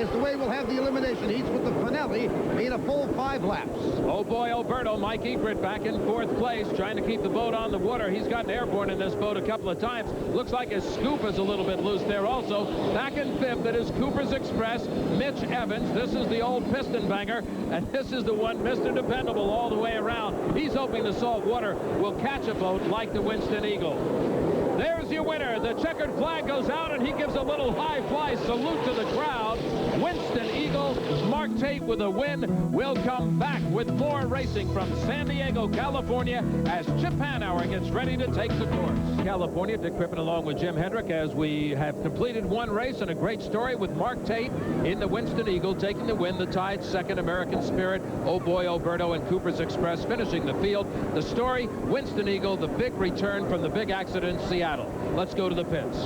as the way we'll have the elimination heats with the finale being a full 5 laps. Oh boy, Oberto, Mike Egret back in 4th place, trying to keep the boat on the water. He's gotten airborne in this boat a couple of times. Looks like his scoop is a little bit loose there also. Back in 5th, it is Cooper's Express, Mitch Evans. This is the old piston banger, and this is the one, Mr. Dependable, all the way around. He's hoping the salt water will catch a boat like the Winston Eagle. There's your winner. The checkered flag goes out, and he gives a little high-fly salute to the crowd. Winston Eagle, Mark Tate with a win. We'll come back with more racing from San Diego, California, as Chip Hanauer gets ready to take the course. California, Dick Crippen along with Jim Hendrick, as we have completed one race, and a great story with Mark Tate in the Winston Eagle taking the win. The Tide second, American Spirit, Oh Boy, Oberto, and Cooper's Express finishing the field. The story, Winston Eagle, the big return from the big accident in Seattle. Let's go to the pits.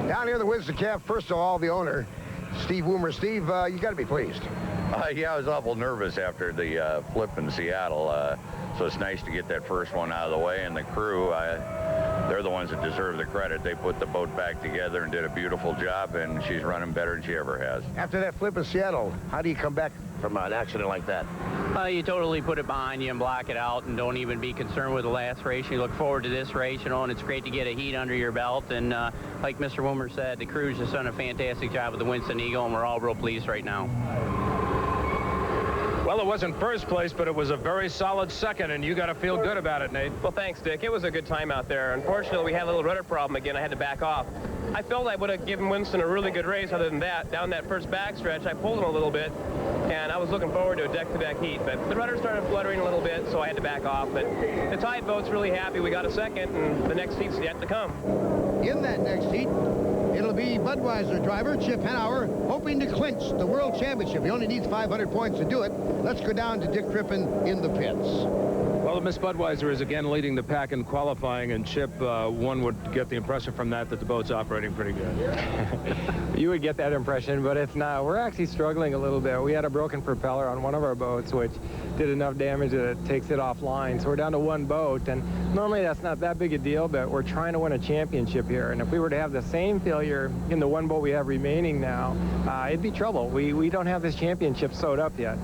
Down here, the Winston Calf, first of all, the owner, Steve Woomer. Steve, you got to be pleased. Yeah, I was awful nervous after the flip in Seattle, so it's nice to get that first one out of the way. And the crew, they're the ones that deserve the credit. They put the boat back together and did a beautiful job, and she's running better than she ever has. After that flip in Seattle, how do you come back from an accident like that? You totally put it behind you and block it out and don't even be concerned with the last race. You look forward to this race, you know, and it's great to get a heat under your belt. And like Mr. Woomer said, the crew's just done a fantastic job with the Winston Eagle, and we're all real pleased right now. Well, it wasn't first place, but it was a very solid second, and you got to feel good about it, Nate. Well, thanks, Dick. It was a good time out there. Unfortunately, we had a little rudder problem again. I had to back off. I felt I would have given Winston a really good race. Other than that, down that first backstretch, I pulled him a little bit, and I was looking forward to a deck-to-deck heat. But the rudder started fluttering a little bit, so I had to back off. But the Tide boat's really happy. We got a second, and the next heat's yet to come. In that next heat, it'll be Budweiser driver Chip Hanauer hoping to clinch the World Championship. He only needs 500 points to do it. Let's go down to Dick Crippen in the pits. Well, Miss Budweiser is again leading the pack in qualifying, and Chip, one would get the impression from that the boat's operating pretty good. You would get that impression, but it's not. We're actually struggling a little bit. We had a broken propeller on one of our boats, which did enough damage that it takes it offline. So we're down to one boat, and normally that's not that big a deal, but we're trying to win a championship here. And if we were to have the same failure in the one boat we have remaining now, it'd be trouble. We don't have this championship sewed up yet.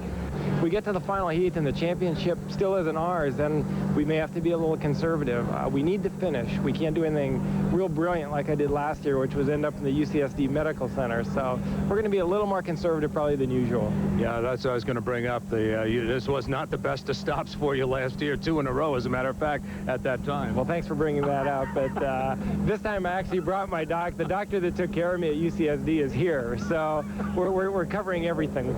If we get to the final heat and the championship still isn't ours, then we may have to be a little conservative. We need to finish. We can't do anything real brilliant like I did last year, which was end up in the UCSD Medical Center. So we're going to be a little more conservative probably than usual. Yeah, that's what I was going to bring up. This was not the best of stops for you last year, 2 in a row, as a matter of fact, at that time. Well, thanks for bringing that up. But this time I actually brought my doc. The doctor that took care of me at UCSD is here. So we're covering everything.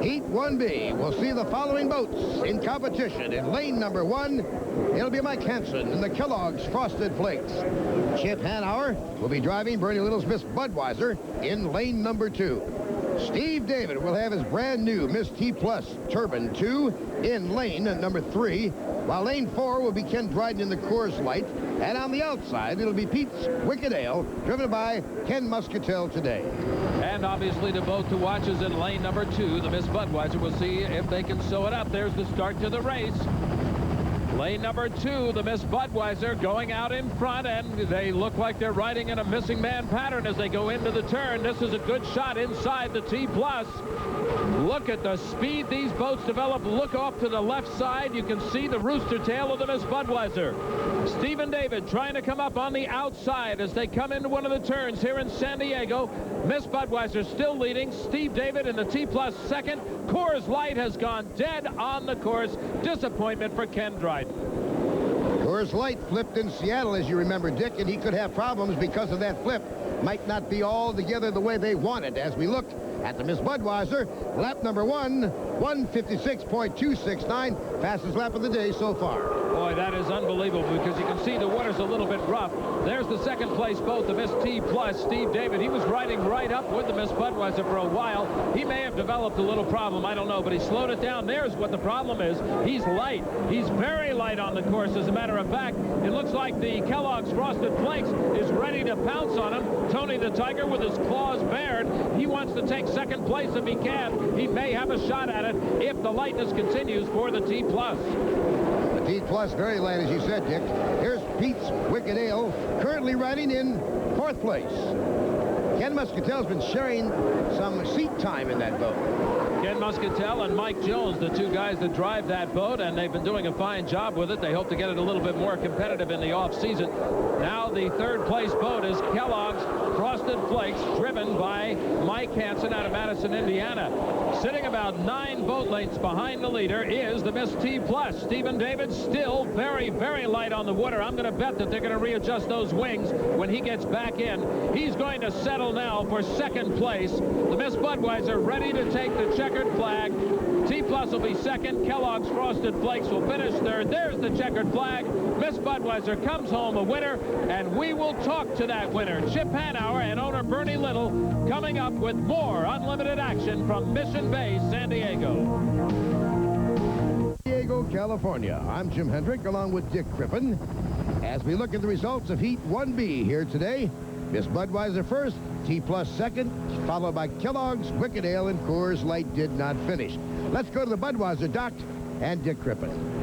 Heat 1B will see the following boats in competition. In lane number 1, it'll be Mike Hansen in the Kellogg's Frosted Flakes. Chip Hanauer will be driving Bernie Little's Miss Budweiser in lane number 2. Steve David will have his brand new Miss T Plus Turbine 2 in lane number 3, while lane 4 will be Ken Dryden in the Coors Light, and on the outside it'll be Pete's Wicked Ale, driven by Ken Muscatel today. And obviously the boat to watch is in lane number 2, the Miss Budweiser. We'll see if they can sew it up. There's the start to the race. Lane number 2, the Miss Budweiser going out in front, and they look like they're riding in a missing man pattern as they go into the turn. This is a good shot inside the T+. Look at the speed these boats develop. Look off to the left side. You can see the rooster tail of the Miss Budweiser. Stephen David trying to come up on the outside as they come into one of the turns here in San Diego. Miss Budweiser still leading. Steve David in the T+ second. Coors Light has gone dead on the course. Disappointment for Ken Dryden. Coors Light flipped in Seattle, as you remember, Dick, and he could have problems because of that flip. Might not be all together the way they wanted. As we look at the Miss Budweiser, lap number 1, 156.269, fastest lap of the day so far. Boy, that is unbelievable because you can see the water's a little bit rough. There's the second place boat, the Miss T+, Steve David. He was riding right up with the Miss Budweiser for a while. He may have developed a little problem, I don't know, but he slowed it down. There's what the problem is. He's light. He's very light on the course. As a matter of fact, it looks like the Kellogg's Frosted Flakes is ready to pounce on him. Tony the Tiger with his claws bared. He wants to take second place if he can. He may have a shot at it if the lightness continues for the T+. The T+ very light, as you said, Dick. Here's Pete's Wicked Ale, currently riding in 4th place. Ken Muscatel's been sharing some seat time in that boat. Ken Muscatel and Mike Jones, the two guys that drive that boat, and they've been doing a fine job with it. They hope to get it a little bit more competitive in the off-season. Now the third-place boat is Kellogg's Frosted Flakes, driven by Mike Hansen out of Madison, Indiana. Sitting about 9 boat lengths behind the leader is the Miss T Plus. Stephen David still very, very light on the water. I'm going to bet that they're going to readjust those wings when he gets back in. He's going to settle now for second place. The Miss Budweiser ready to take the checkered flag. T Plus will be second. Kellogg's Frosted Flakes will finish third. There's the checkered flag. Miss Budweiser comes home a winner, and we will talk to that winner. Chip Hanauer and owner Bernie Little coming up with more unlimited action from Mission Bay, San Diego. Diego, California. I'm Jim Hendrick along with Dick Crippen. As we look at the results of Heat 1B here today, Miss Budweiser first, T Plus second, followed by Kellogg's, Wicked Ale, and Coors Light did not finish. Let's go to the Budweiser dock and Dick Crippen.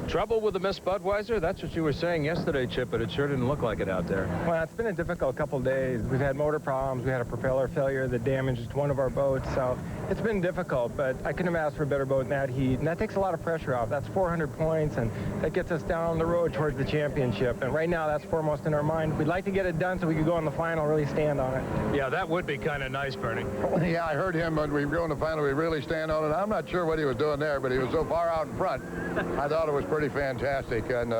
Trouble with the Miss Budweiser? That's what you were saying yesterday, Chip, but it sure didn't look like it out there. Well, it's been a difficult couple days. We've had motor problems. We had a propeller failure that damaged one of our boats, so it's been difficult, but I couldn't have asked for a better boat in that heat, and that takes a lot of pressure off. That's 400 points, and that gets us down the road towards the championship, and right now that's foremost in our mind. We'd like to get it done so we could go in the final, really stand on it. Yeah, that would be kind of nice, Bernie. Yeah, I heard him when we go in the final, we really stand on it. I'm not sure what he was doing there, but he was so far out in front. I thought it was pretty fantastic, and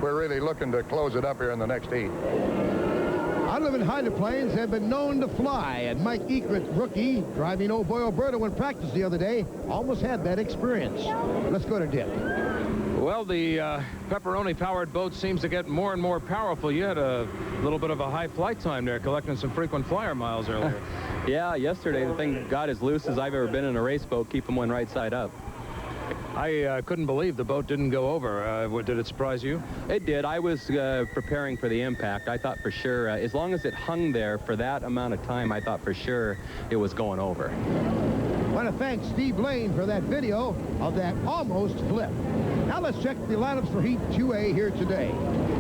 we're really looking to close it up here in the next heat. Unlimited hydroplanes have been known to fly, and Mike Egret, rookie, driving Old Boy Oberto in practice the other day, almost had that experience. Let's go to Dick. Well, the pepperoni-powered boat seems to get more and more powerful. You had a little bit of a high flight time there, collecting some frequent flyer miles earlier. Yeah, yesterday the thing got as loose as I've ever been in a race boat, keeping one right side up. I couldn't believe the boat didn't go over. Did it surprise you? It did. I was preparing for the impact. I thought for sure, as long as it hung there for that amount of time, I thought for sure it was going over. I want to thank Steve Lane for that video of that almost flip. Now let's check the lineups for Heat 2A here today.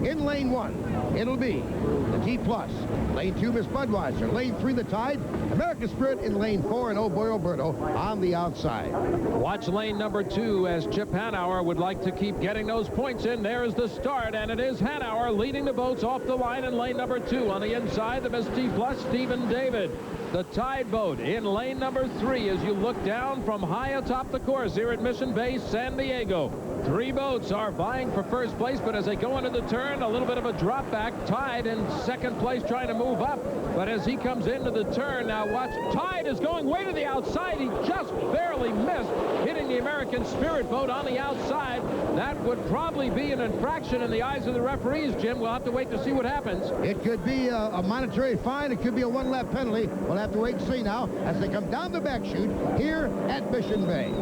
In lane 1, it'll be the T Plus. Lane 2, Miss Budweiser. Lane 3, the Tide. American Spirit in lane 4, and Oh Boy Oberto on the outside. Watch lane number 2 as Chip Hanauer would like to keep getting those points in. There's the start, and it is Hanauer leading the boats off the line in lane number 2. On the inside, the Miss T Plus, Stephen David. The Tide boat in lane number 3 as you look down from high atop the course here at Mission Bay, San Diego. 3 boats are vying for first place, but as they go into the turn, a little bit of a drop back. Tide in second place trying to move up, but as he comes into the turn, now watch, Tide is going way to the outside. He just barely missed, hitting the American Spirit boat on the outside. That would probably be an infraction in the eyes of the referees, Jim. We'll have to wait to see what happens. It could be a monetary fine. It could be a 1-lap penalty. We'll have to wait and see now as they come down the back chute here at Mission Bay.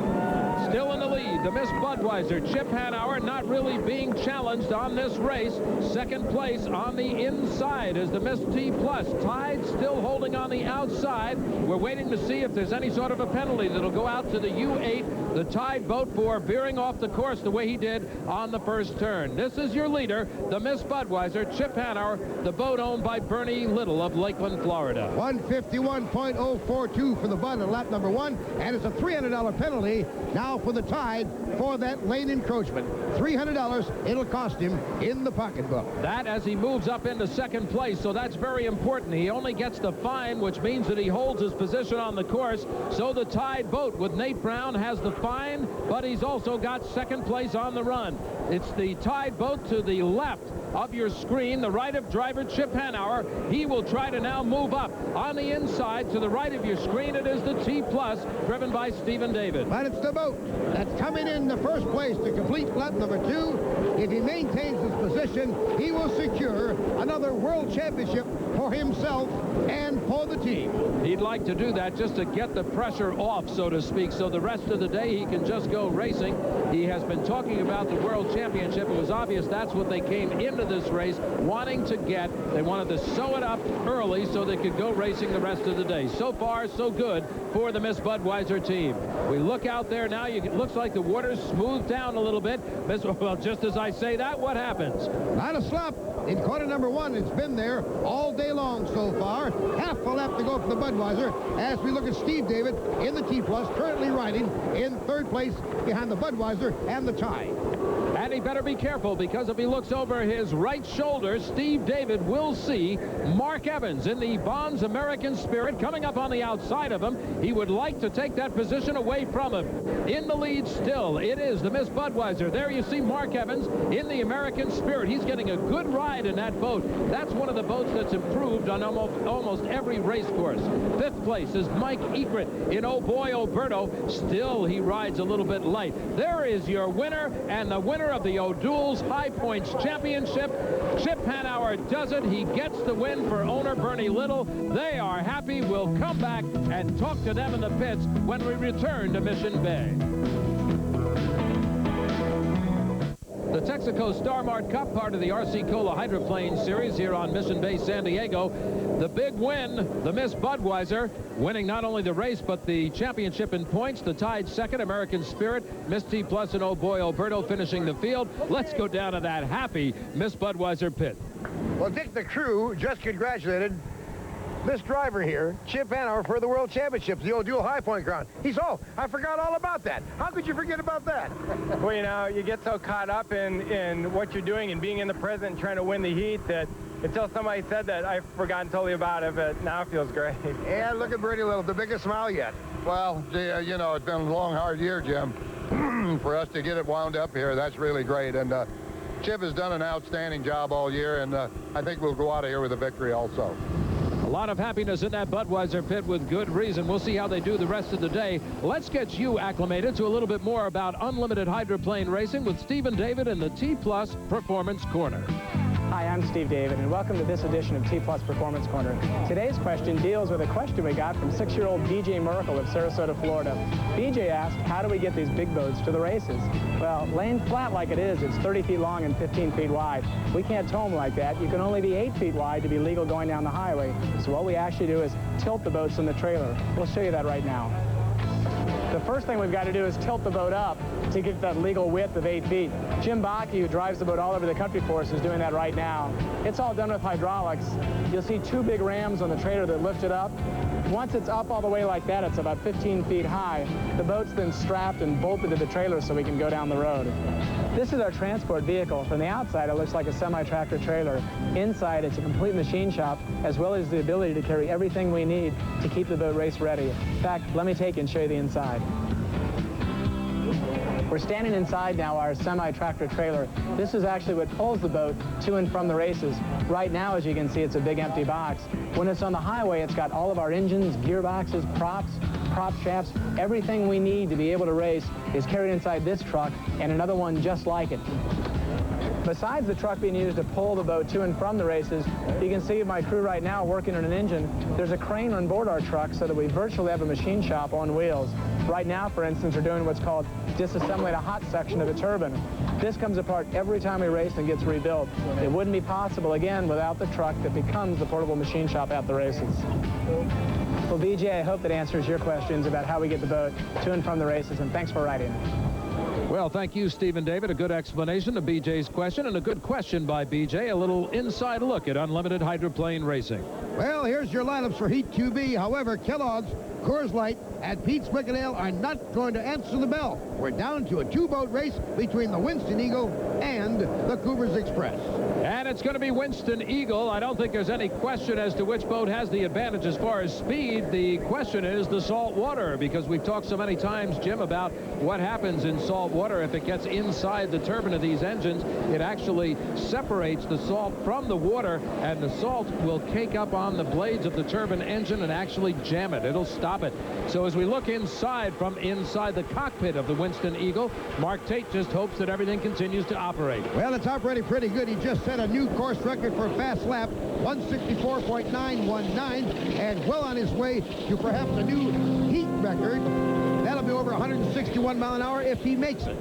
Still in the lead, the Miss Budweiser. Chip Hanauer not really being challenged on this race. Second place on the inside is the Miss T Plus. Tide still holding on the outside. We're waiting to see if there's any sort of a penalty that'll go out to the U8, the Tide boat, for veering off the course the way he did on the first turn. This is your leader, the Miss Budweiser, Chip Hanauer, the boat owned by Bernie Little of Lakeland, Florida. 151.042 for the Bud in lap number 1, and it's a $300 penalty now for the Tide for that lane encroachment. $300 it'll cost him in the pocketbook. That as he moves up into second place, so that's very important. He only gets the fine, which means that he holds his position on the course. So the Tide boat with Nate Brown has the fine, but he's also got second place on the run. It's the Tide boat to the left of your screen, the right of driver Chip Hanauer. He will try to now move up. On the inside to the right of your screen, it is the T Plus driven by Stephen David. But it's the boat that's coming in the first place to complete lap number 2. If he maintains his position, he will secure another world championship for himself and for the team. He'd like to do that just to get the pressure off, so to speak, so the rest of the day he can just go racing. He has been talking about the world championship. It was obvious that's what they came into this race wanting to get. They wanted to sew it up early so they could go racing the rest of the day. So far, so good for the Miss Budweiser team. We look out there now. It looks like the water's smoothed down a little bit. Well, just as I say that, what happens? Not a slop in corner number 1. It's been there all day long so far. Half a lap to go for the Budweiser as we look at Steve David in the T-Plus, currently riding in third place behind the Budweiser and the tie. And he better be careful, because if he looks over his right shoulder, Steve David will see Mark Evans in the Bonds American Spirit coming up on the outside of him. He would like to take that position away from him. In the lead still, it is the Miss Budweiser. There you see Mark Evans in the American Spirit. He's getting a good ride in that boat. That's one of the boats that's improved on almost every race course. Fifth place is Mike Egret in Oh Boy Oberto. Still, he rides a little bit light. There is your winner, and the winner of the O'Doul's High Points Championship. Chip Hanauer does it. He gets the win for owner Bernie Little. They are happy. We'll come back and talk to them in the pits when we return to Mission Bay. The Texaco Star Mart Cup, part of the RC Cola Hydroplane Series here on Mission Bay, San Diego. The big win, the Miss Budweiser, winning not only the race but the championship in points. The tied second, American Spirit, Miss T-Plus, and Oh Boy Oberto finishing the field. Let's go down to that happy Miss Budweiser pit. Well, Dick, the crew just congratulated this driver here, Chip Hanauer, for the World Championships, the O'Doul High Point ground. Oh, I forgot all about that. How could you forget about that? Well, you know, you get so caught up in what you're doing and being in the present and trying to win the heat that until somebody said that, I've forgotten totally about it, but now it feels great. Yeah, look at Bernie Little, the biggest smile yet. Well, you know, it's been a long, hard year, Jim. For us to get it wound up here, that's really great. And Chip has done an outstanding job all year, and I think we'll go out of here with a victory also. A lot of happiness in that Budweiser pit with good reason. We'll see how they do the rest of the day. Let's get you acclimated to a little bit more about unlimited hydroplane racing with Stephen David in the T-Plus Performance Corner. Hi, I'm Steve David, and welcome to this edition of T-Plus Performance Corner. Today's question deals with a question we got from 6-year-old BJ Merkel of Sarasota, Florida. BJ asked, how do we get these big boats to the races? Well, laying flat like it is, it's 30 feet long and 15 feet wide. We can't tow them like that. You can only be 8 feet wide to be legal going down the highway. So what we actually do is tilt the boats in the trailer. We'll show you that right now. The first thing we've got to do is tilt the boat up to get that legal width of 8 feet. Jim Bakke, who drives the boat all over the country for us, is doing that right now. It's all done with hydraulics. You'll see 2 big rams on the trailer that lift it up. Once it's up all the way like that, it's about 15 feet high. The boat's then strapped and bolted to the trailer so we can go down the road. This is our transport vehicle. From the outside, it looks like a semi-tractor trailer. Inside, it's a complete machine shop, as well as the ability to carry everything we need to keep the boat race ready. In fact, let me take you and show you the inside. We're standing inside now our semi-tractor trailer. This is actually what pulls the boat to and from the races. Right now, as you can see, it's a big empty box. When it's on the highway, it's got all of our engines, gearboxes, props, prop shafts. Everything we need to be able to race is carried inside this truck and another one just like it. Besides the truck being used to pull the boat to and from the races, you can see my crew right now working on an engine. There's a crane on board our truck so that we virtually have a machine shop on wheels. Right now, for instance, we're doing what's called disassembling a hot section of the turbine. This comes apart every time we race and gets rebuilt. It wouldn't be possible, again, without the truck that becomes the portable machine shop at the races. Well, BJ, I hope that answers your questions about how we get the boat to and from the races, and thanks for writing. Well, thank you, Stephen David. A good explanation of BJ's question, and a good question by BJ. A little inside look at unlimited hydroplane racing. Well, here's your lineups for Heat 2B. However, Kellogg's, Coors Light, and Pete's Wicked Ale are not going to answer the bell. We're down to a 2-boat race between the Winston Eagle and the Coopers Express. And it's going to be Winston Eagle. I don't think there's any question as to which boat has the advantage as far as speed. The question is the salt water, because we've talked so many times, Jim, about what happens in salt water if it gets inside the turbine of these engines. It actually separates the salt from the water, and the salt will cake up on the blades of the turbine engine and actually jam it. It'll stop it. So as we look inside from inside the cockpit of the Winston Eagle, Mark Tate just hopes that everything continues to operate. Well, it's operating pretty good. He just set a new course record for a fast lap, 164.919, and well on his way to perhaps a new heat record. That'll be over 161 mile an hour if he makes it.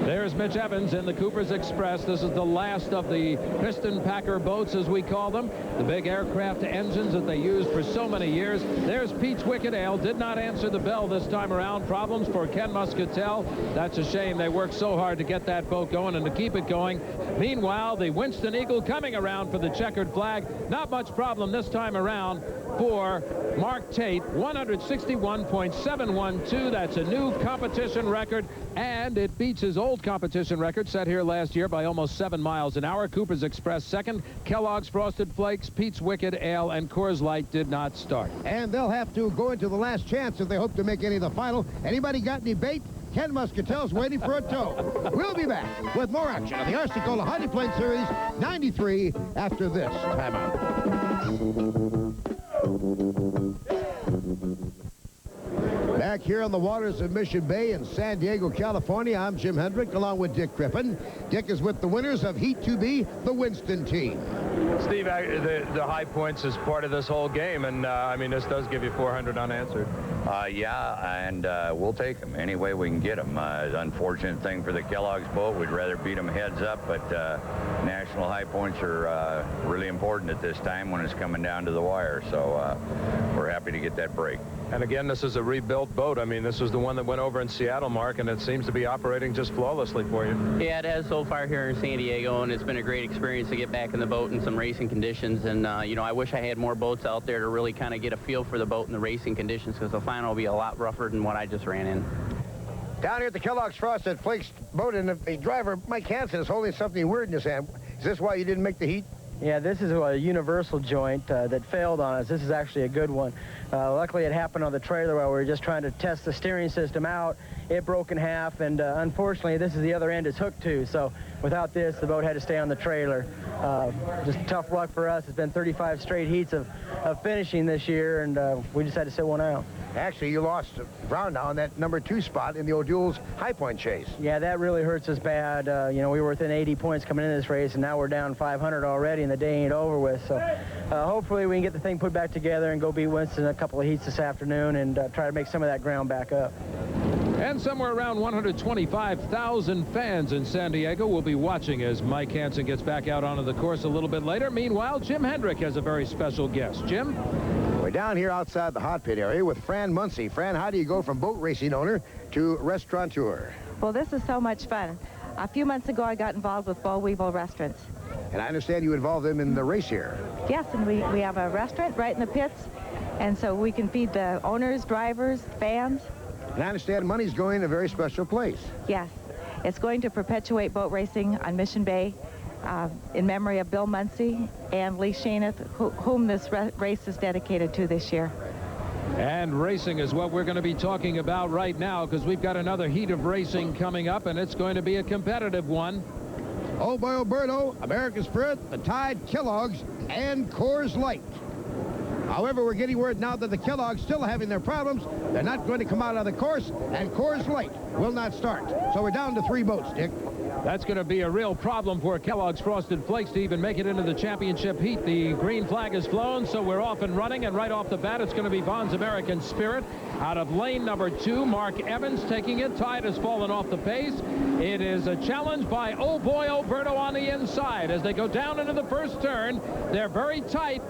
There's Mitch Evans in the Coopers Express. This is the last of the piston packer boats, as we call them, the big aircraft engines that they used for so many years. There's Pete's Wicked Ale. Did not answer the bell this time around. Problems for Ken Muscatel. That's a shame. They worked so hard to get that boat going and to keep it going. Meanwhile, the Winston Eagle coming around for the checkered flag. back. Not much problem this time around for Mark Tate. 161.712. That's a new competition record, and it beats his old competition record set here last year by almost 7 miles an hour. Cooper's Express second. Kellogg's Frosted Flakes, Pete's Wicked Ale, and Coors Light did not start. And they'll have to go into the last chance if they hope to make any of the final. Anybody got any bait? Ken Muscatel's waiting for a tow. We'll be back with more action on the Arcicola Hardy Plate Series 93 after this timeout. Back here on the waters of Mission Bay in San Diego, California, I'm Jim Hendrick along with Dick Crippen. Dick is with the winners of Heat 2B, the Winston team. Steve, the high points is part of this whole game, and I mean, this does give you 400 unanswered. Yeah, and we'll take them any way we can get them. Unfortunate thing for the Kellogg's boat, we'd rather beat them heads up, but national high points are really important at this time when it's coming down to the wire, so we're happy to get that break. And again, this is a rebuilt boat. I mean, this was the one that went over in Seattle, Mark, and it seems to be operating just flawlessly for you. Yeah, it has so far here in San Diego, and it's been a great experience to get back in the boat in some racing conditions. And, you know, I wish I had more boats out there to really kind of get a feel for the boat in the racing conditions, because the final will be a lot rougher than what I just ran in. Down here at the Kellogg's Frosted Flakes boat, and the driver, Mike Hansen, is holding something weird in his hand. Is this why you didn't make the heat? Yeah, this is a universal joint that failed on us. This is actually a good one. Luckily, it happened on the trailer while we were just trying to test the steering system out. It broke in half, and unfortunately, this is the other end it's hooked to. So without this, the boat had to stay on the trailer. Just tough luck for us. It's been 35 straight heats of finishing this year, and we just had to sit one out. Actually, you lost ground now on that #2 spot in the O'Doul's high point chase. Yeah, that really hurts us bad. You know, we were within 80 points coming into this race, and now we're down 500 already, and the day ain't over with. So hopefully we can get the thing put back together and go beat Winston a couple of heats this afternoon and try to make some of that ground back up. And somewhere around 125,000 fans in San Diego will be watching as Mike Hansen gets back out onto the course a little bit later. Meanwhile, Jim Hendrick has a very special guest. Jim? We're down here outside the hot pit area with Fran Muncy. Fran, how do you go from boat racing owner to restaurateur? Well, this is so much fun. A few months ago, I got involved with Boll Weevil Restaurants. And I understand you involved them in the race here. Yes, and we have a restaurant right in the pits, and so we can feed the owners, drivers, fans. And I understand money's going to a very special place. Yes, it's going to perpetuate boat racing on Mission Bay in memory of Bill Muncy and Lee Shaneth, whom this race is dedicated to this year. And racing is what we're going to be talking about right now, because we've got another heat of racing coming up, and it's going to be a competitive one. Oh boy, Oberto, American Spirit, the Tide, Kellogg's, and Coors Light. However, we're getting word now that the Kellogg's still having their problems. They're not going to come out of the course, and Coors Light will not start. So we're down to 3 boats, Dick. That's going to be a real problem for Kellogg's Frosted Flakes to even make it into the championship heat. The green flag is flown, so we're off and running, and right off the bat, it's going to be Vaughn's American Spirit. Out of lane #2, Mark Evans taking it. Tide has fallen off the pace. It is a challenge by Oh Boy Oberto on the inside. As they go down into the first turn, they're very tight.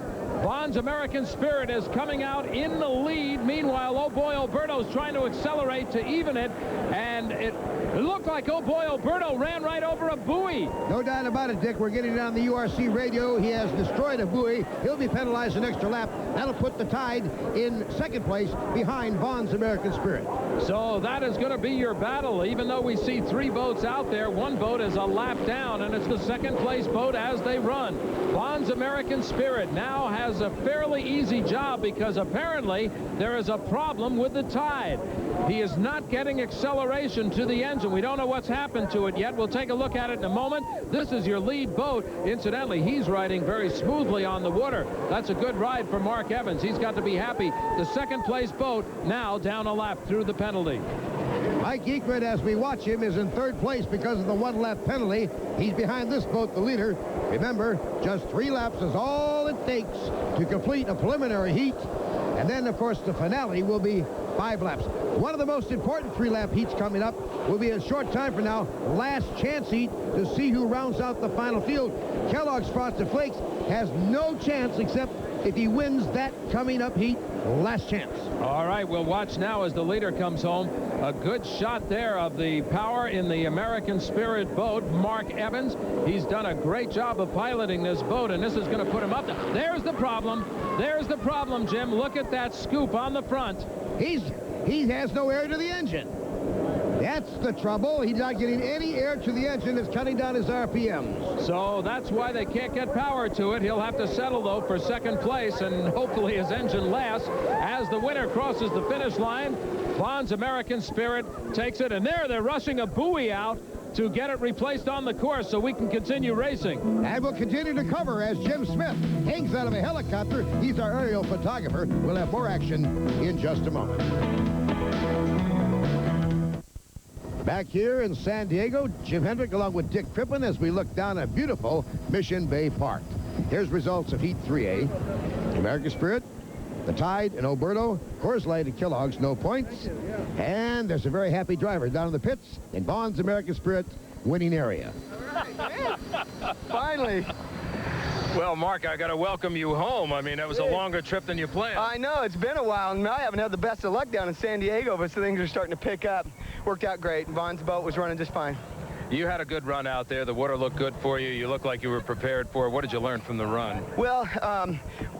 Vaughn's American Spirit is coming out in the lead. Meanwhile, Oh Boy Oberto's trying to accelerate to even it, and it looked like Oh Boy Oberto ran right over a buoy. No doubt about it, Dick. We're getting it on the URC radio. He has destroyed a buoy. He'll be penalized an extra lap. That'll put the Tide in second place behind Vaughn's American Spirit. So that is going to be your battle. Even though we see 3 boats out there, one boat is a lap down, and it's the second place boat as they run. Vaughn's American Spirit now has a fairly easy job because apparently there is a problem with the Tide. He is not getting acceleration to the engine. We don't know what's happened to it yet. We'll take a look at it in a moment. This is your lead boat. Incidentally, he's riding very smoothly on the water. That's a good ride for Mark Evans. He's got to be happy. The second place boat now down a lap through the penalty. Mike Eekman, as we watch him, is in 3rd place because of the 1-lap penalty. He's behind this boat, the leader. Remember, just 3 laps is all it takes to complete a preliminary heat. And then, of course, the finale will be 5 laps. One of the most important 3-lap heats coming up will be a short time from now, last chance heat to see who rounds out the final field. Kellogg's Frosted Flakes has no chance except if he wins that coming up heat, last chance. All right, we'll watch now as the leader comes home. A good shot there of the power in the American Spirit boat, Mark Evans. He's done a great job of piloting this boat, and this is going to put him up. There's the problem. There's the problem, Jim. Look at that scoop on the front. He has no air to the engine. That's the trouble. He's not getting any air to the engine. It's cutting down his RPMs. So that's why they can't get power to it. He'll have to settle, though, for second place, and hopefully his engine lasts as the winner crosses the finish line. Vaughn's American Spirit takes it, and they're rushing a buoy out to get it replaced on the course so we can continue racing. And we'll continue to cover as Jim Smith hangs out of a helicopter. He's our aerial photographer. We'll have more action in just a moment. Back here in San Diego, Jim Hendrick along with Dick Crippen as we look down at beautiful Mission Bay Park. Here's results of Heat 3A. American Spirit, the Tide, and Oberto. Coors Light and Kellogg's, no points. And there's a very happy driver down in the pits in Vaughn's American Spirit winning area. Finally. Well, Mark, I got to welcome you home. I mean, that was a longer trip than you planned. I know, it's been a while, and I haven't had the best of luck down in San Diego, but things are starting to pick up. Worked out great. Vaughn's boat was running just fine. You had a good run out there. The water looked good for you. You looked like you were prepared for it. What did you learn from the run? Well,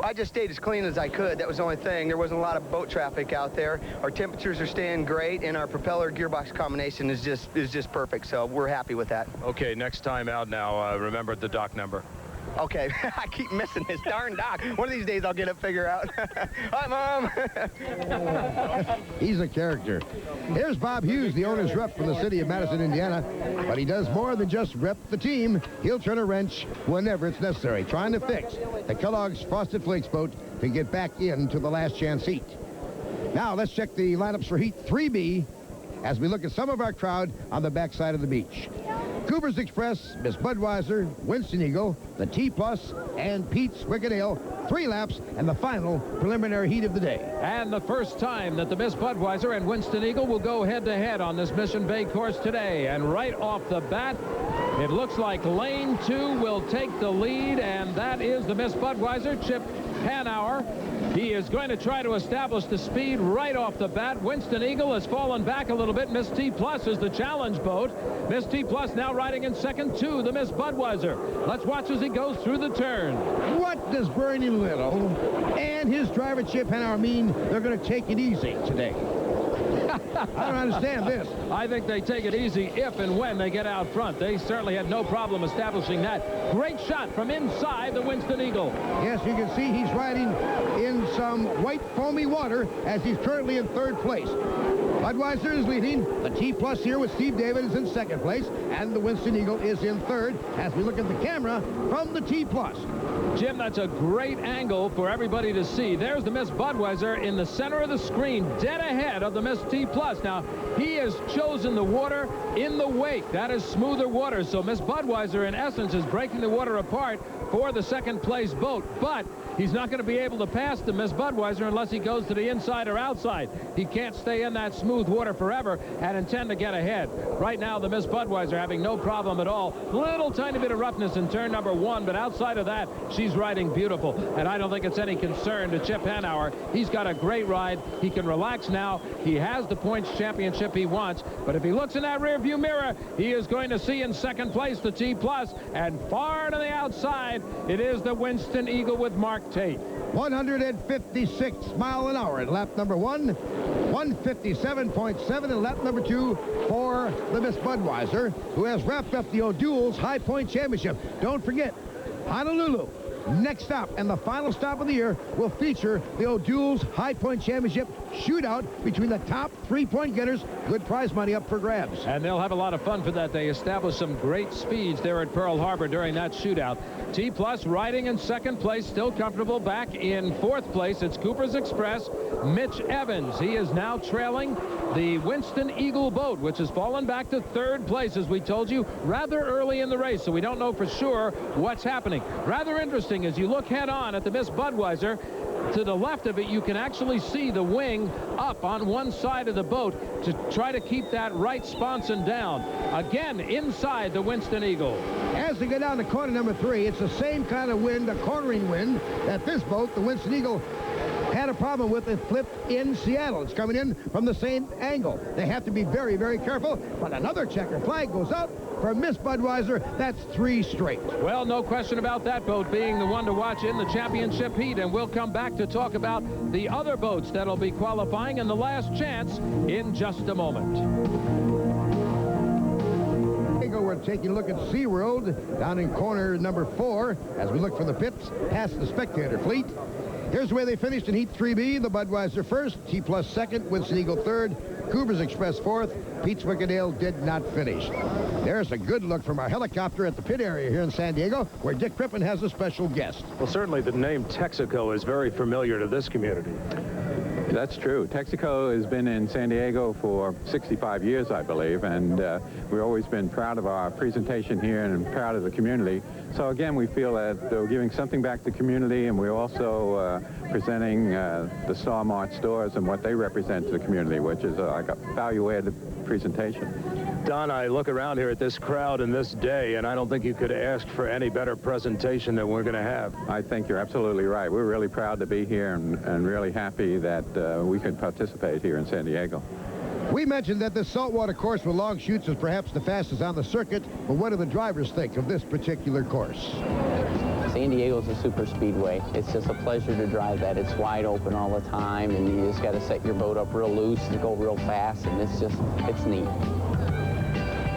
I just stayed as clean as I could. That was the only thing. There wasn't a lot of boat traffic out there. Our temperatures are staying great, and our propeller gearbox combination is just perfect, so we're happy with that. Okay, next time out now, remember the dock number. Okay, I keep missing this darn dock. One of these days I'll get it figured out. Hi, Mom. He's a character. Here's Bob Hughes, the owner's rep from the city of Madison, Indiana. But he does more than just rep the team. He'll turn a wrench whenever it's necessary, trying to fix the Kellogg's Frosted Flakes boat to get back into the last chance heat. Now let's check the lineups for Heat 3B as we look at some of our crowd on the backside of the beach. Cooper's Express, Miss Budweiser, Winston Eagle, the T-Plus, and Pete's Wicked Ale. 3 laps and the final preliminary heat of the day. And the first time that the Miss Budweiser and Winston Eagle will go head-to-head on this Mission Bay course today. And right off the bat, it looks like lane 2 will take the lead, and that is the Miss Budweiser, Chip Hanauer. He is going to try to establish the speed right off the bat. Winston Eagle has fallen back a little bit. Miss T-Plus is the challenge boat. Miss T-Plus now riding in second to the Miss Budweiser. Let's watch as he goes through the turn. What does Bernie Little and his driver Chip Hanauer mean they're going to take it easy today? I don't understand this. I think they take it easy if and when they get out front. They certainly had no problem establishing that. Great shot from inside the Winston Eagle. Yes, you can see he's riding in some white foamy water as he's currently in third place. Budweiser is leading. The T-Plus here with Steve David is in second place, and the Winston Eagle is in third as we look at the camera from the T-Plus. Jim, that's a great angle for everybody to see. There's the Miss Budweiser in the center of the screen, dead ahead of the Miss T-Plus. Now, he has chosen the water in the wake. That is smoother water, so Miss Budweiser, in essence, is breaking the water apart for the second-place boat. But he's not going to be able to pass the Miss Budweiser unless he goes to the inside or outside. He can't stay in that smooth water forever and intend to get ahead. Right now, the Miss Budweiser having no problem at all. Little tiny bit of roughness in turn number 1, but outside of that, she's riding beautiful. And I don't think it's any concern to Chip Hanauer. He's got a great ride. He can relax now. He has the points championship he wants. But if he looks in that rearview mirror, he is going to see in second place the T-Plus. And far to the outside, it is the Winston Eagle with Mark Tate. 156 miles an hour in lap number 1, 157.7 in lap number 2 for the Miss Budweiser, who has wrapped up the O'Doul's High Point Championship. Don't forget, Honolulu, next stop, and the final stop of the year will feature the O'Doul's High Point Championship shootout between the top 3-point getters. Good prize money up for grabs. And they'll have a lot of fun for that. They established some great speeds there at Pearl Harbor during that shootout. T-Plus riding in second place, still comfortable. Back in fourth place, it's Cooper's Express, Mitch Evans. He is now trailing the Winston Eagle boat, which has fallen back to third place, as we told you, rather early in the race, so we don't know for sure what's happening. Rather interesting, as you look head on at the Miss Budweiser, to the left of it, you can actually see the wing up on one side of the boat to try to keep that right sponson down. Again, inside the Winston Eagle. As as we go down to corner number 3, it's the same kind of wind, a cornering wind, that this boat, the Winston Eagle, had a problem with it flipped in Seattle. It's coming in from the same angle. They have to be very, very careful. But another checker flag goes out for Miss Budweiser. That's 3 straight. Well, no question about that boat being the one to watch in the championship heat. And we'll come back to talk about the other boats that'll be qualifying in the last chance in just a moment. We're taking a look at SeaWorld down in corner number 4 as we look for the pits past the spectator fleet. Here's where they finished in Heat 3B. The Budweiser first, T Plus second, Winston Eagle third, Coopers Express fourth. Pete's Wickendale did not finish. There's a good look from our helicopter at the pit area here in San Diego, where Dick Crippen has a special guest. Well, certainly the name Texaco is very familiar to this community. That's true. Texaco has been in San Diego for 65 years, I believe, and we've always been proud of our presentation here and proud of the community. So again, we feel that we're giving something back to the community, and we're also presenting the Star Mart stores and what they represent to the community, which is like a value-added presentation. Don, I look around here at this crowd and this day, and I don't think you could ask for any better presentation than we're going to have. I think you're absolutely right. We're really proud to be here and really happy that we can participate here in San Diego. We mentioned that the saltwater course with long chutes is perhaps the fastest on the circuit, but what do the drivers think of this particular course? San Diego's a super speedway. It's just a pleasure to drive that. It's wide open all the time, and you just got to set your boat up real loose and go real fast, and it's neat.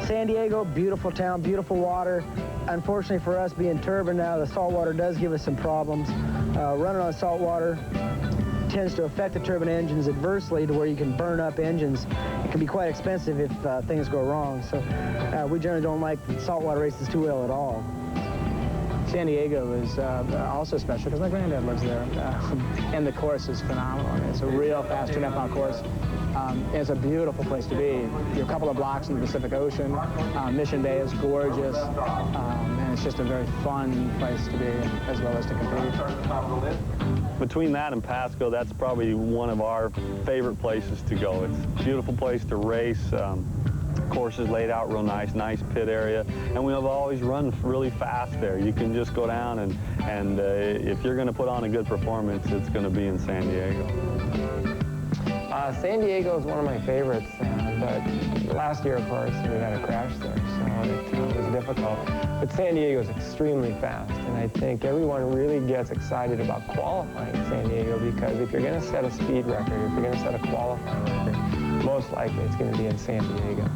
San Diego, beautiful town, beautiful water. Unfortunately for us being turbine now, the saltwater does give us some problems. Running on saltwater tends to affect the turbine engines adversely to where you can burn up engines. It can be quite expensive if things go wrong. So we generally don't like saltwater races too well at all. San Diego is also special because my granddad lives there, and the course is phenomenal. I mean, it's a real fast turn-up course. It's a beautiful place to be. You're a couple of blocks in the Pacific Ocean. Mission Bay is gorgeous, and it's just a very fun place to be as well as to compete. Between that and Pasco, that's probably one of our favorite places to go. It's a beautiful place to race. Course is laid out real nice pit area, and we have always run really fast there. You can just go down and if you're going to put on a good performance, it's going to be in San Diego. San Diego is one of my favorites, but last year, of course, we had a crash there, so it was difficult. But San Diego is extremely fast, and I think everyone really gets excited about qualifying San Diego because if you're going to set a speed record, if you're going to set a qualifying record, most likely it's going to be in San Diego.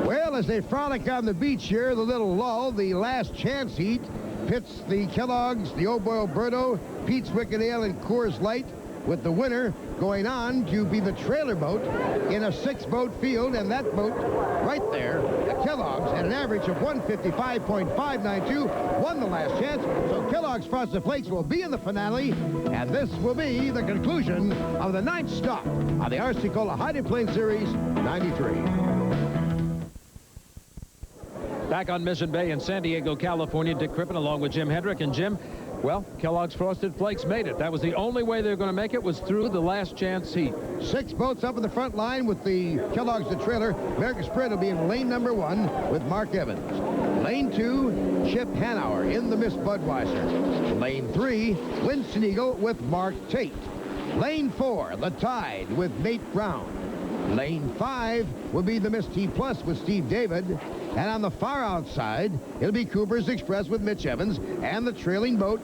Well, as they frolic on the beach here, the little lull, the last chance heat pits the Kellogg's, the Oberto, Pete's Wickendale, and Coors Light, with the winner going on to be the trailer boat in a 6-boat field, and that boat right there, the Kellogg's, at an average of 155.592, won the last chance. So Kellogg's Frosted Flakes will be in the finale, and this will be the conclusion of the 9th stop on the RC Cola Hiding Plane Series 93. Back on Mission Bay in San Diego, California, Dick Crippen along with Jim Hedrick. And Jim, well, Kellogg's Frosted Flakes made it. That was the only way they were going to make it, was through the last chance heat. 6 boats up in the front line with the Kellogg's the trailer. American Spirit will be in lane number 1 with Mark Evans. Lane 2, Chip Hanauer in the Miss Budweiser. Lane 3, Winston Eagle with Mark Tate. Lane 4, the Tide with Nate Brown. Lane 5 will be the Miss T Plus with Steve David. And on the far outside, it'll be Cooper's Express with Mitch Evans, and the trailing boat,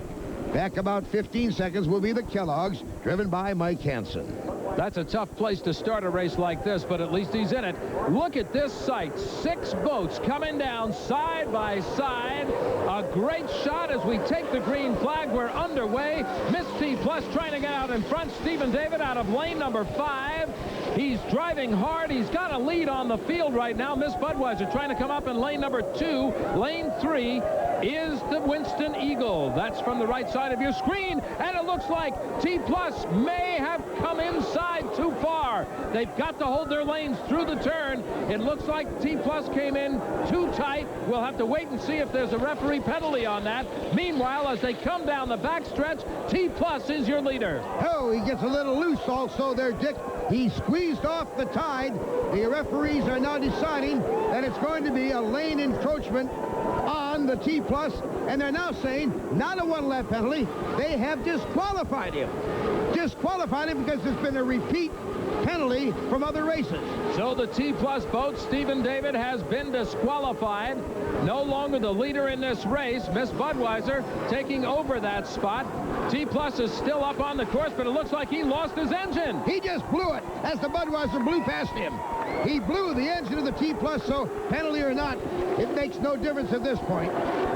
back about 15 seconds, will be the Kellogg's, driven by Mike Hansen. That's a tough place to start a race like this, but at least he's in it. Look at this sight. 6 boats coming down side by side. A great shot as we take the green flag. We're underway. Miss T Plus trying to get out in front. Stephen David out of lane number 5. He's driving hard. He's got a lead on the field right now. Miss Budweiser trying to come up in lane number 2. Lane 3 is the Winston Eagle. That's from the right side of your screen. And it looks like T Plus may have come inside too far. They've got to hold their lanes through the turn. It looks like T-Plus came in too tight. We'll have to wait and see if there's a referee penalty on that. Meanwhile, as they come down the backstretch, T-Plus is your leader. Oh, he gets a little loose also there, Dick. He squeezed off the tide. The referees are now deciding that it's going to be a lane encroachment on the T-Plus, and they're now saying not a one-lap penalty. They have disqualified him. Disqualified him because there's been a repeat penalty from other races. So the T-Plus boat, Stephen David, has been disqualified. No longer the leader in this race. Miss Budweiser taking over that spot. T-Plus is still up on the course, but it looks like he lost his engine. He just blew it as the Budweiser blew past him. He blew the engine of the T-Plus, so penalty or not, it makes no difference at this point.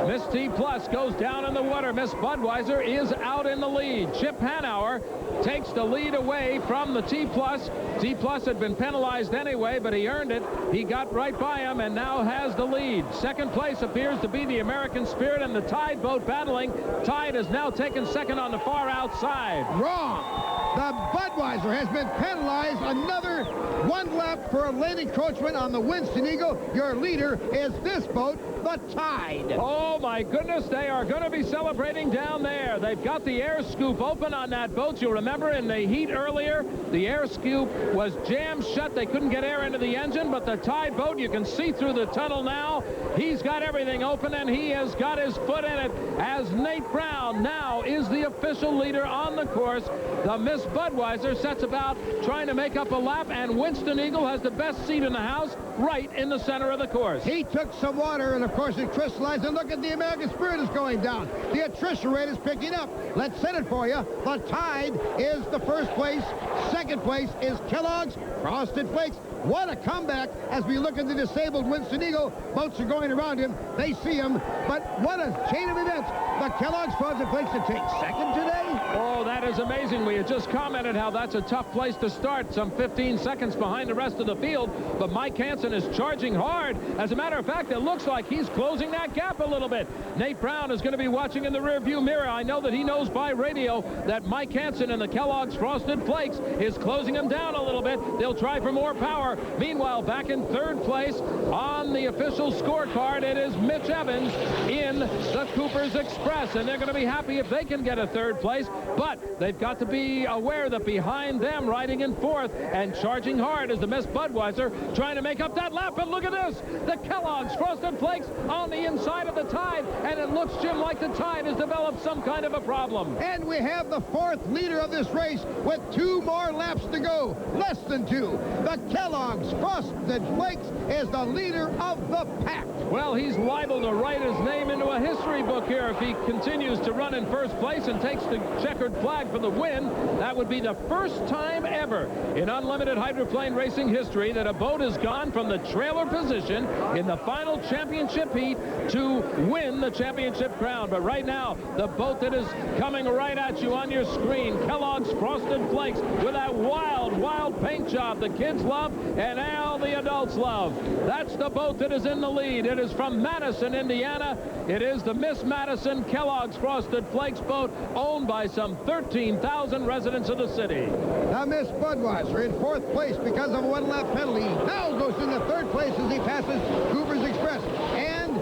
Miss T-Plus goes down in the water. Miss Budweiser is out in the lead. Chip Hanauer takes the lead away from the T-Plus. T-Plus had been penalized anyway, but he earned it. He got right by him and now has the lead. Second place appears to be the American Spirit and the Tide boat battling. Tide has now taken second on the far outside. Wrong. The Budweiser has been penalized another one lap for a lane encroachment on the Winston Eagle. Your leader is this boat, the Tide. Oh, my goodness, they are going to be celebrating down there. They've got the air scoop open on that boat. You'll remember in the heat earlier, the air scoop was jammed shut. They couldn't get air into the engine, but the Tide boat, you can see through the tunnel now. He's got everything open, and he has got his foot in it as Nate Brown now is the official leader on the course. The Miss Budweiser sets about trying to make up a lap, and Winston Eagle has the best seat in the house right in the center of the course. He took some water, and of course it crystallized, and look at the American Spirit is going down. The attrition rate is picking up. Let's set it for you. The Tide is the first place. Second place is Kellogg's Frosted Flakes. What a comeback as we look at the disabled Winston Eagle. Boats are going around him. They see him. But what a chain of events. The Kellogg's Frosted Flakes to take second today. Oh, that is amazing. We had just commented how that's a tough place to start. Some 15 seconds behind the rest of the field. But Mike Hansen is charging hard. As a matter of fact, it looks like he's closing that gap a little bit. Nate Brown is going to be watching in the rearview mirror. I know that he knows by radio that Mike Hansen and the Kellogg's Frosted Flakes is closing him down a little bit. They'll try for more power. Meanwhile, back in third place on the official scorecard, it is Mitch Evans in the Cooper's Express, and they're going to be happy if they can get a third place, but they've got to be aware that behind them, riding in fourth and charging hard, is the Miss Budweiser trying to make up that lap. And look at this, the Kellogg's Frosted Flakes on the inside of the Tide, and it looks, Jim, like the Tide has developed some kind of a problem. And we have the fourth leader of this race with 2 more laps to go, less than 2. The Kellogg's Frosted Flakes is the leader of the pack. Well, he's liable to write his name into a history book here if he continues to run in first place and takes the checkered flag for the win. That would be the first time ever in unlimited hydroplane racing history that a boat has gone from the trailer position in the final championship heat to win the championship crown. But right now, the boat that is coming right at you on your screen, Kellogg's Frosted Flakes, with that wild, wild paint job the kids love and all the adults love. That's the boat that is in the lead. It is from Madison, Indiana. It is the Miss Madison Kellogg's Frosted Flakes boat, owned by some 13,000 residents of the city. Now Miss Budweiser in fourth place because of a one-lap penalty. Now goes into third place as he passes Cooper's Express. And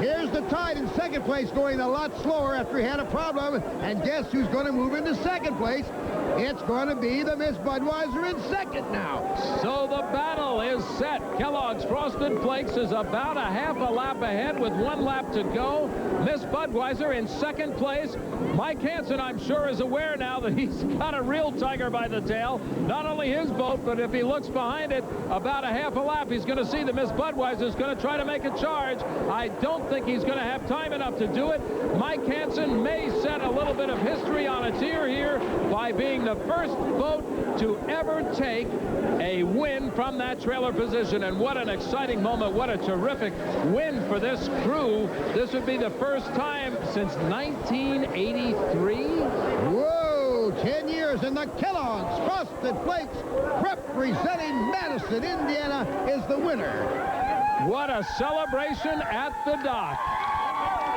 here's the Tide in second place, going a lot slower after he had a problem. And guess who's going to move into second place? It's going to be the Miss Budweiser in second now. So the battle is set. Kellogg's Frosted Flakes is about a half a lap ahead with 1 lap to go. Miss Budweiser in second place. Mike Hansen, I'm sure, is aware now that he's got a real tiger by the tail. Not only his boat, but if he looks behind it about a half a lap, he's going to see that Miss Budweiser is going to try to make a charge. I don't think he's going to have time enough to do it. Mike Hansen may set a little bit of history on a tier here by being the first boat to ever take a win from that trailer position. And what an exciting moment. What a terrific win for this crew. This would be the first time since 1983. Whoa, 10 years, and the Kellogg's Frosted Flakes, representing Madison, Indiana, is the winner. What a celebration at the dock.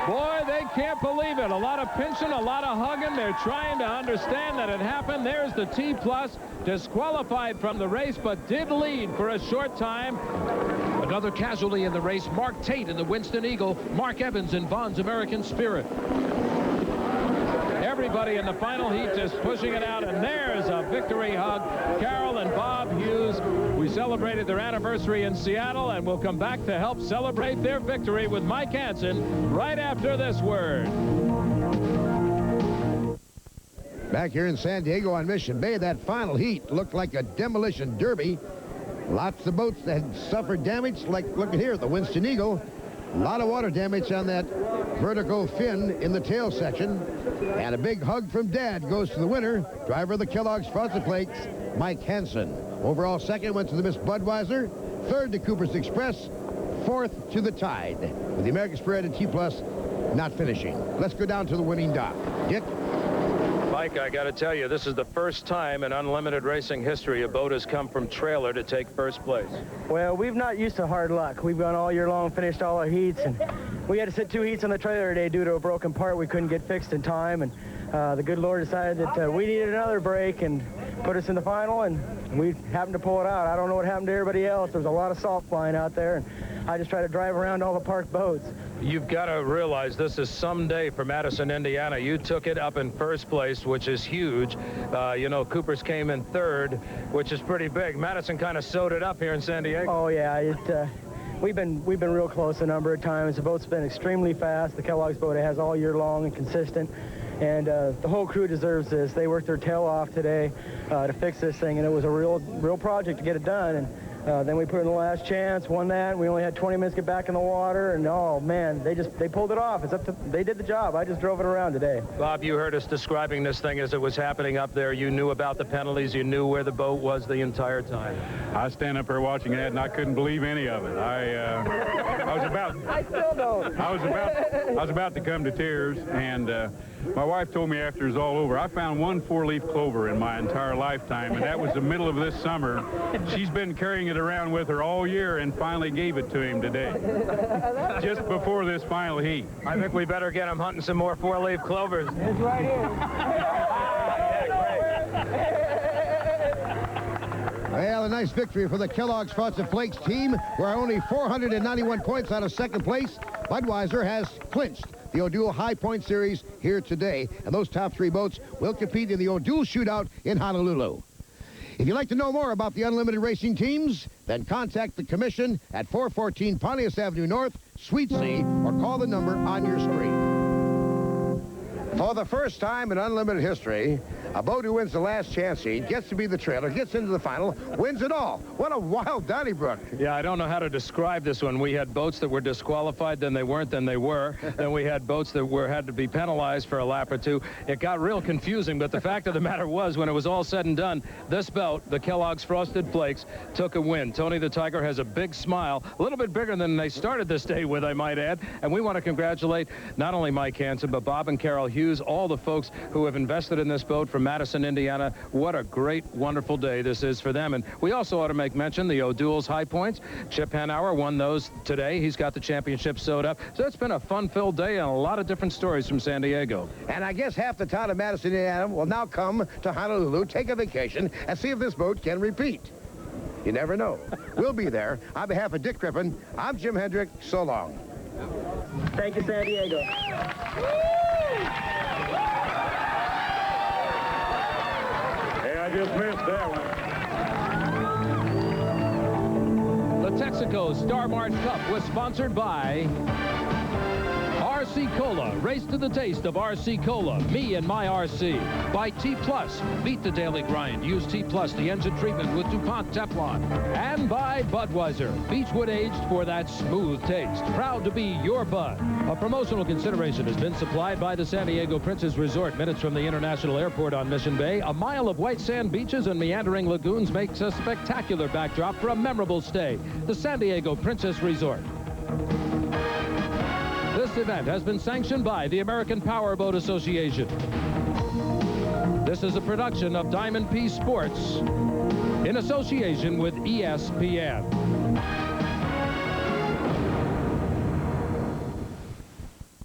Boy, they can't believe it. A lot of pinching, a lot of hugging. They're trying to understand that it happened. There's the T+, disqualified from the race, but did lead for a short time. Another casualty in the race, Mark Tate in the Winston Eagle, Mark Evans in Vaughn's American Spirit. Everybody in the final heat just pushing it out, and there's a victory hug. Carol and Bob Hughes, we celebrated their anniversary in Seattle, and we'll come back to help celebrate their victory with Mike Hansen right after this word. Back here in San Diego on Mission Bay, that final heat looked like a demolition derby. Lots of boats that had suffered damage, like look at here, the Winston Eagle. A lot of water damage on that vertical fin in the tail section. And a big hug from Dad goes to the winner, driver of the Kellogg's Frosted Flakes, Mike Hansen. Overall second went to the Miss Budweiser, third to Cooper's Express, fourth to the Tide, with the American Spirit and T+ not finishing. Let's go down to the winning dock. Dick? Mike, I got to tell you, this is the first time in unlimited racing history a boat has come from trailer to take first place. Well, we've not used to hard luck. We've gone all year long, finished all our heats, and we had to sit 2 heats on the trailer today due to a broken part we couldn't get fixed in time, and the good Lord decided that we needed another break and put us in the final, and we happened to pull it out. I don't know what happened to everybody else. There was a lot of salt flying out there, and I just tried to drive around all the parked boats. You've got to realize this is some day for Madison, Indiana. You took it up in first place, which is huge. You know, Cooper's came in third, which is pretty big. Madison kind of sewed it up here in San Diego. Oh, yeah. We've been real close a number of times. The boat's been extremely fast. The Kellogg's boat it has all year long and consistent. And the whole crew deserves this. They worked their tail off today to fix this thing, and it was a real project to get it done. And then we put in the last chance, won that. We only had 20 minutes to get back in the water, and oh man, they pulled it off. They did the job. I just drove it around today. Bob, you heard us describing this thing as it was happening up there. You knew about the penalties. You knew where the boat was the entire time. I stand up here watching that, and I couldn't believe any of it. I was about. I still don't. I was about to come to tears, and my wife told me after it was all over, I found one 4-leaf clover in my entire lifetime, and that was the middle of this summer. She's been carrying it around with her all year and finally gave it to him today, just before this final heat. I think we better get him hunting some more 4-leaf clovers. It's right here. Well, a nice victory for the Kellogg's Frosted Flakes team, where only 491 points out of second place. Budweiser has clinched the O'Doul High Point Series here today, and those top 3 boats will compete in the O'Doul Shootout in Honolulu. If you'd like to know more about the unlimited racing teams, then contact the commission at 414 Pontius Avenue North, Suite C, or call the number on your screen. For the first time in unlimited history, a boat who wins the last chance heat gets to be the trailer, gets into the final, wins it all. What a wild Donnybrook. Yeah, I don't know how to describe this one. We had boats that were disqualified, then they weren't, then they were. Then we had boats that had to be penalized for a lap or two. It got real confusing, but the fact of the matter was, when it was all said and done, this boat, the Kellogg's Frosted Flakes, took a win. Tony the Tiger has a big smile, a little bit bigger than they started this day with, I might add. And we want to congratulate not only Mike Hansen, but Bob and Carol Hughes, all the folks who have invested in this boat from Madison, Indiana. What a great, wonderful day this is for them. And we also ought to make mention the O'Doul's High Points. Chip Hanauer won those today. He's got the championship sewed up. So it's been a fun-filled day and a lot of different stories from San Diego. And I guess half the town of Madison, Indiana will now come to Honolulu, take a vacation, and see if this boat can repeat. You never know. We'll be there. On behalf of Dick Crippen, I'm Jim Hendrick. So long. Thank you, San Diego. I just missed that one. The Texaco Star Mart Cup was sponsored by RC Cola. Race to the taste of RC Cola. Me and my RC. By T+. Beat the daily grind. Use T+, the engine treatment with DuPont Teflon. And by Budweiser. Beechwood aged for that smooth taste. Proud to be your Bud. A promotional consideration has been supplied by the San Diego Princess Resort. Minutes from the International Airport on Mission Bay. A mile of white sand beaches and meandering lagoons makes a spectacular backdrop for a memorable stay. The San Diego Princess Resort. This event has been sanctioned by the American Powerboat Association. This is a production of Diamond P Sports in association with ESPN.